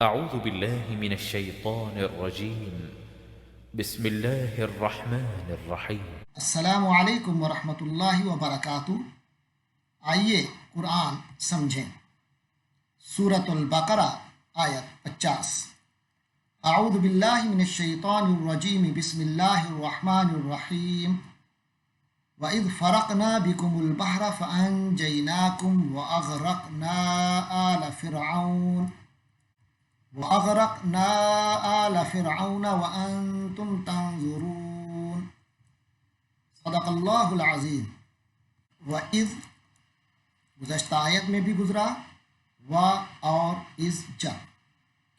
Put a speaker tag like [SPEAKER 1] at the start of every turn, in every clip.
[SPEAKER 1] أعوذ بالله من الشيطان الرجيم بسم الله الرحمن الرحيم
[SPEAKER 2] السلام علیکم ورحمۃ اللہ وبرکاتہ۔ آئیے قرآن سمجھیں۔ سورۃ البقرہ آیت 50۔ اعوذ باللہ من الشیطان الرجیم بسم اللہ الرحمن الرحیم۔ وَإِذْ فَرَقْنَا بِكُمُ الْبَحْرَ فَأَنْجَيْنَاكُمْ وَأَغْرَقْنَا آلَ فِرْعَوْنَ وَأَنْتُمْ تَنْظُرُونَ۔ صدق اللہ العظیم۔ وَإِذْ گزشتہ آیت میں بھی گزرا، اور اذ جب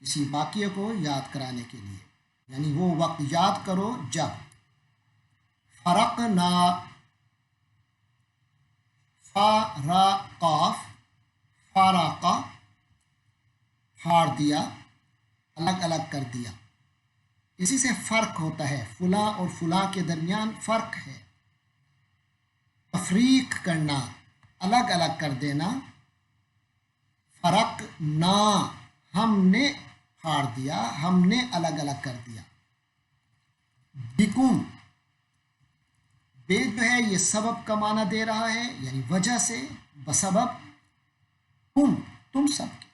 [SPEAKER 2] کسی واقعے کو یاد کرانے کے لیے، یعنی وہ وقت یاد کرو جب فرقنا، فارقاف، فارقا، پھاڑ دیا، الگ الگ کر دیا۔ اسی سے فرق ہوتا ہے، فلاں اور فلاں کے درمیان فرق ہے۔ تفریق کرنا، الگ الگ کر دینا۔ فرق نہ، ہم نے پھاڑ دیا، ہم نے الگ الگ کر دیا۔ بکم، بے جو ہے یہ سبب کا معنی دے رہا ہے، یعنی وجہ سے، بسبب، تم سب کے،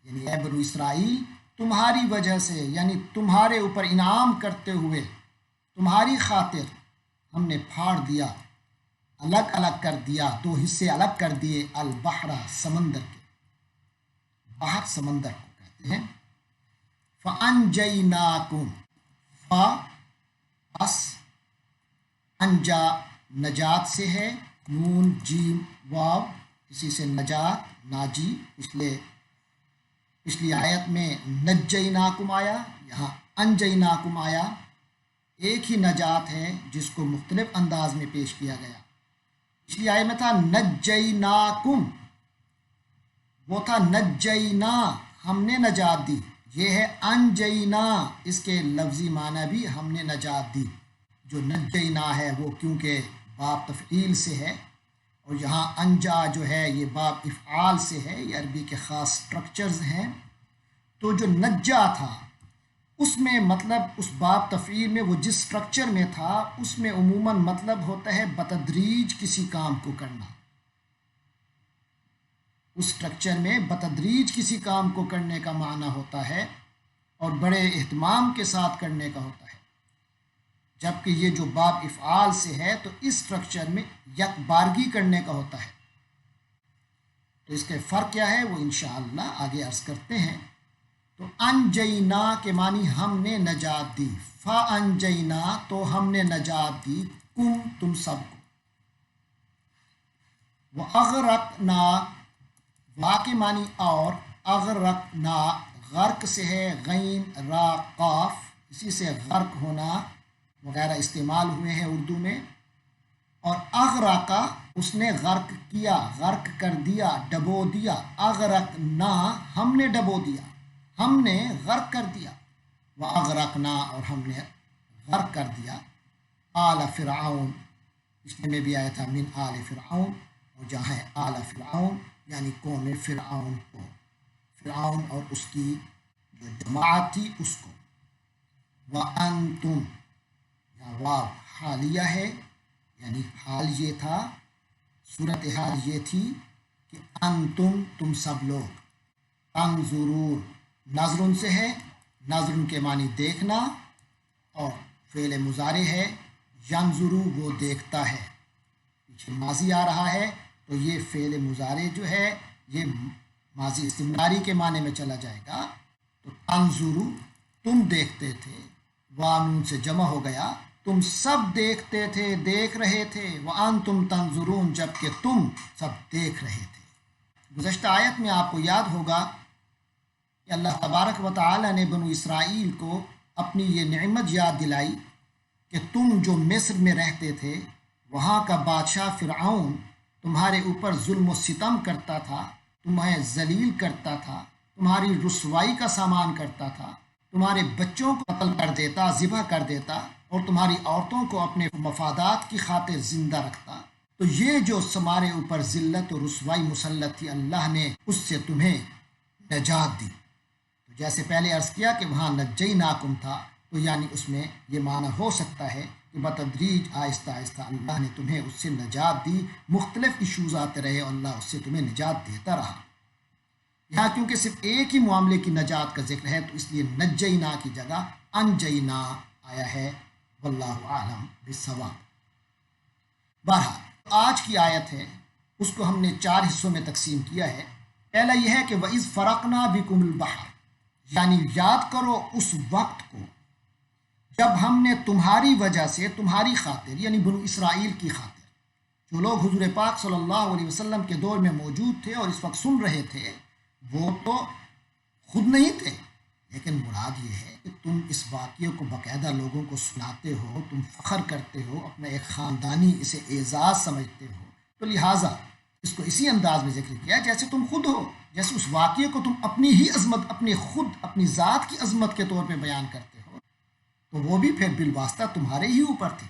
[SPEAKER 2] یعنی اے بنو اسرائیل تمہاری وجہ سے، یعنی تمہارے اوپر انعام کرتے ہوئے تمہاری خاطر ہم نے پھاڑ دیا، الگ الگ کر دیا، دو حصے الگ کر دیے، البحر، سمندر کے، بحر سمندر کو کہتے ہیں۔ فَأَنْجَيْنَاكُمْ، بس انجا نجات سے ہے، نون جیم واو، اسی سے نجات، ناجی۔ پچھلی آیت میں نجیناکم آیا، یہاں انجیناکم آیا۔ ایک ہی نجات ہے جس کو مختلف انداز میں پیش کیا گیا۔ پچھلی آیت میں تھا نجیناکم، وہ تھا نجینا، ہم نے نجات دی۔ یہ ہے انجینا، اس کے لفظی معنی بھی ہم نے نجات دی۔ جو نجینا ہے وہ کیونکہ باب تفعیل سے ہے، اور یہاں انجا جو ہے یہ باب افعال سے ہے، یہ عربی کے خاص سٹرکچرز ہیں۔ تو جو نجا تھا اس میں مطلب، اس باب تفعیل میں وہ جس سٹرکچر میں تھا اس میں عموماً مطلب ہوتا ہے بتدریج کسی کام کو کرنا۔ اس سٹرکچر میں بتدریج کسی کام کو کرنے کا معنی ہوتا ہے، اور بڑے اہتمام کے ساتھ کرنے کا ہوتا ہے۔ جبکہ یہ جو باب افعال سے ہے تو اس سٹرکچر میں یک بارگی کرنے کا ہوتا ہے۔ تو اس کے فرق کیا ہے وہ انشاءاللہ آگے عرض کرتے ہیں۔ تو انجینا کے معنی ہم نے نجات دی، فانجینا تو ہم نے نجات دی، تم سب کو۔ واغرقنا، وا کے معنی اور، اغرقنا غرق سے ہے، غین را قاف، اسی سے غرق ہونا وغیرہ استعمال ہوئے ہیں اردو میں۔ اور اغرقا، اس نے غرق کیا، غرق کر دیا، ڈبو دیا۔ اغرقنا، ہم نے ڈبو دیا، ہم نے غرق کر دیا۔ واغرقنا، اور ہم نے غرق کر دیا، آل فرعون، اس میں بھی آیا تھا من آل فرعون، اور جہاں ہے آل فرعون یعنی قوم فرعون کو، فرعون اور اس کی جو جماعت تھی اس کو۔ وَأَنْتُمْ، واو حالیہ ہے، یعنی حال یہ تھا، صورتحال یہ تھی کہ انتم، تم سب لوگ، تنظرون، نظرن سے ہے، نظرن کے معنی دیکھنا، اور فعل مضارع ہے، ینظرو وہ دیکھتا ہے، پیچھے ماضی آ رہا ہے تو یہ فعل مضارع جو ہے یہ ماضی استمراری کے معنی میں چلا جائے گا۔ تو تنظرو تم دیکھتے تھے، وانون سے جمع ہو گیا، تم سب دیکھتے تھے، دیکھ رہے تھے، وانتم تنظرون، جبکہ تم سب دیکھ رہے تھے۔ گزشتہ آیت میں آپ کو یاد ہوگا کہ اللہ تبارک و تعالی نے بنو اسرائیل کو اپنی یہ نعمت یاد دلائی کہ تم جو مصر میں رہتے تھے، وہاں کا بادشاہ فرعون تمہارے اوپر ظلم و ستم کرتا تھا، تمہیں ذلیل کرتا تھا، تمہاری رسوائی کا سامان کرتا تھا، تمہارے بچوں کو قتل کر دیتا، ذبح کر دیتا، اور تمہاری عورتوں کو اپنے مفادات کی خاطر زندہ رکھتا۔ تو یہ جو تمہارے اوپر ذلت و رسوائی مسلط تھی، اللہ نے اس سے تمہیں نجات دی۔ تو جیسے پہلے عرض کیا کہ وہاں نجیناکم تھا، تو یعنی اس میں یہ معنی ہو سکتا ہے کہ بتدریج آہستہ آہستہ اللہ نے تمہیں اس سے نجات دی، مختلف ایشوز آتے رہے اور اللہ اس سے تمہیں نجات دیتا رہا۔ یہاں کیونکہ صرف ایک ہی معاملے کی نجات کا ذکر ہے تو اس لیے نجینا کی جگہ انجینا آیا ہے، واللہ اعلم بالصواب۔ بہرحال آج کی آیت ہے، اس کو ہم نے 4 حصوں میں تقسیم کیا ہے۔ پہلا یہ ہے کہ وَإِذْ فَرَقْنَا بِكُمُ الْبَحْرَ، یعنی یاد کرو اس وقت کو جب ہم نے تمہاری وجہ سے، تمہاری خاطر یعنی بنو اسرائیل کی خاطر، جو لوگ حضور پاک صلی اللہ علیہ وسلم کے دور میں موجود تھے اور اس وقت سن رہے تھے، وہ تو خود نہیں تھے، لیکن مراد یہ ہے کہ تم اس واقعے کو باقاعدہ لوگوں کو سناتے ہو، تم فخر کرتے ہو، اپنا ایک خاندانی اسے اعزاز سمجھتے ہو، تو لہٰذا اس کو اسی انداز میں ذکر کیا جیسے تم خود ہو، جیسے اس واقعے کو تم اپنی ہی عظمت، اپنے خود اپنی ذات کی عظمت کے طور پہ بیان کرتے ہو، تو وہ بھی پھر بالواسطہ تمہارے ہی اوپر تھی۔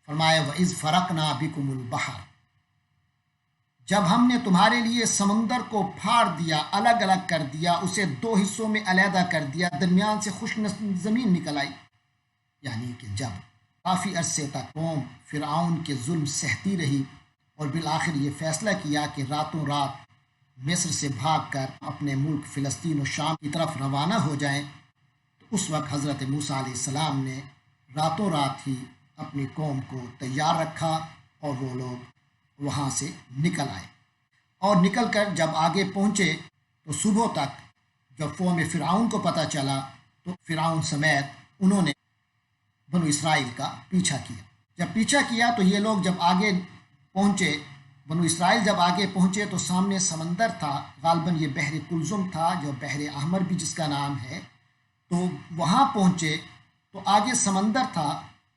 [SPEAKER 2] فرمایا وَإِذْ فَرَقْنَا بِكُمُ الْبَحْرَ، جب ہم نے تمہارے لیے سمندر کو پھاڑ دیا، الگ الگ کر دیا، اسے 2 حصوں میں علیحدہ کر دیا، درمیان سے خشک زمین نکل آئی، یعنی کہ جب کافی عرصے تک قوم فرعون کے ظلم سہتی رہی اور بالآخر یہ فیصلہ کیا کہ راتوں رات مصر سے بھاگ کر اپنے ملک فلسطین و شام کی طرف روانہ ہو جائیں، تو اس وقت حضرت موسیٰ علیہ السلام نے راتوں رات ہی اپنی قوم کو تیار رکھا اور وہ لوگ وہاں سے نکل آئے، اور نکل کر جب آگے پہنچے تو صبح تک جب قوم فرعون کو پتہ چلا تو فرعون سمیت انہوں نے بنو اسرائیل کا پیچھا کیا۔ جب پیچھا کیا تو یہ لوگ جب آگے پہنچے، بنو اسرائیل جب آگے پہنچے تو سامنے سمندر تھا، غالباً یہ بحر کلزم تھا جو بحر احمر بھی جس کا نام ہے، تو وہاں پہنچے تو آگے سمندر تھا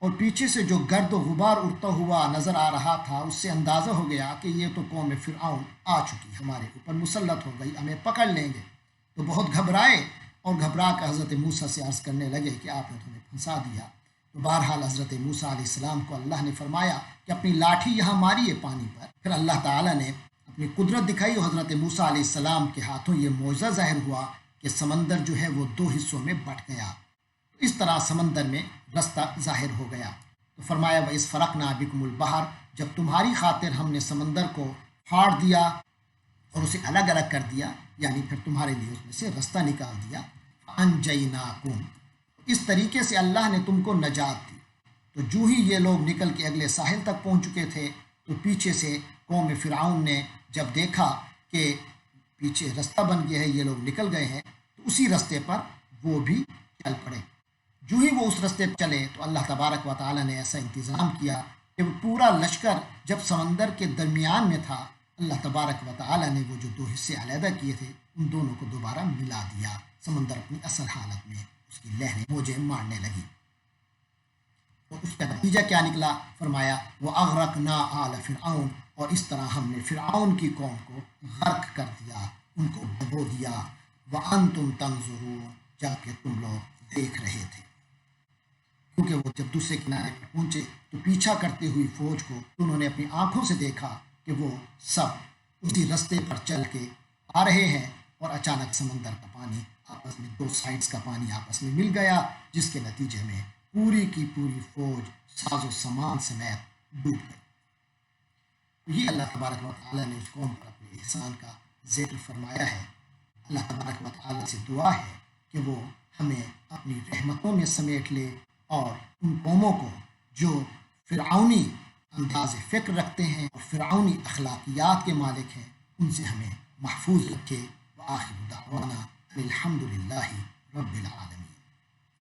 [SPEAKER 2] اور پیچھے سے جو گرد و غبار اڑتا ہوا نظر آ رہا تھا، اس سے اندازہ ہو گیا کہ یہ تو قوم فرعون آ چکی، ہمارے اوپر مسلط ہو گئی، ہمیں پکڑ لیں گے۔ تو بہت گھبرائے اور گھبرا کر حضرت موسیٰ سے عرض کرنے لگے کہ آپ نے ہمیں پھنسا دیا۔ تو بہرحال حضرت موسیٰ علیہ السلام کو اللہ نے فرمایا کہ اپنی لاٹھی یہاں ماری ہے پانی پر، پھر اللہ تعالیٰ نے اپنی قدرت دکھائی اور حضرت موسیٰ علیہ السلام کے ہاتھوں یہ معجزہ ظاہر ہوا کہ سمندر جو ہے وہ 2 حصوں میں بٹ گیا، اس طرح سمندر میں رستہ ظاہر ہو گیا۔ تو فرمایا وَإِذْ فَرَقْنَا بِكُمُ الْبَحْرَ، جب تمہاری خاطر ہم نے سمندر کو پھاڑ دیا اور اسے الگ الگ کر دیا، یعنی پھر تمہارے لیے اس میں سے رستہ نکال دیا، فَأَنْجَيْنَاكُمْ، اس طریقے سے اللہ نے تم کو نجات دی۔ تو جو ہی یہ لوگ نکل کے اگلے ساحل تک پہنچ چکے تھے تو پیچھے سے قوم فرعون نے جب دیکھا کہ پیچھے رستہ بن گیا ہے، یہ لوگ نکل گئے ہیں، تو اسی رستے پر وہ بھی چل پڑے۔ جو ہی وہ اس رستے پر چلے تو اللہ تبارک و تعالیٰ نے ایسا انتظام کیا کہ وہ پورا لشکر جب سمندر کے درمیان میں تھا، اللہ تبارک و تعالیٰ نے وہ جو 2 حصے علیحدہ کیے تھے ان دونوں کو دوبارہ ملا دیا، سمندر اپنی اصل حالت میں، اس کی لہریں موجیں مارنے لگی۔ اور اس کا نتیجہ کیا نکلا؟ فرمایا وَأَغْرَقْنَا آلَ فِرْعَوْنَ، اور اس طرح ہم نے فرعون کی قوم کو غرق کر دیا، ان کو ڈبو دیا، وَأَنْتُمْ تَنْظُرُونَ، جبکہ تم لوگ دیکھ رہے تھے۔ کیونکہ وہ جب دوسرے کنارے پر پہنچے تو پیچھا کرتے ہوئی فوج کو انہوں نے اپنی آنکھوں سے دیکھا کہ وہ سب اسی رستے پر چل کے آ رہے ہیں، اور اچانک سمندر کا پانی آپس میں 2 سائڈز کا پانی آپس میں مل گیا، جس کے نتیجے میں پوری کی پوری فوج ساز و سامان سمیت ڈوب گئی۔ یہ اللہ تبارک و تعالیٰ نے اس قوم پر اپنے احسان کا ذکر فرمایا ہے۔ اللہ تبارک و تعالیٰ سے دعا ہے کہ وہ ہمیں اپنی رحمتوں میں سمیٹ لے، اور ان قوموں کو جو فرعونی انداز فکر رکھتے ہیں اور فرعونی اخلاقیات کے مالک ہیں، ان سے ہمیں محفوظ رکھے۔ وآخر دعوانا الحمد للہ رب العالمین۔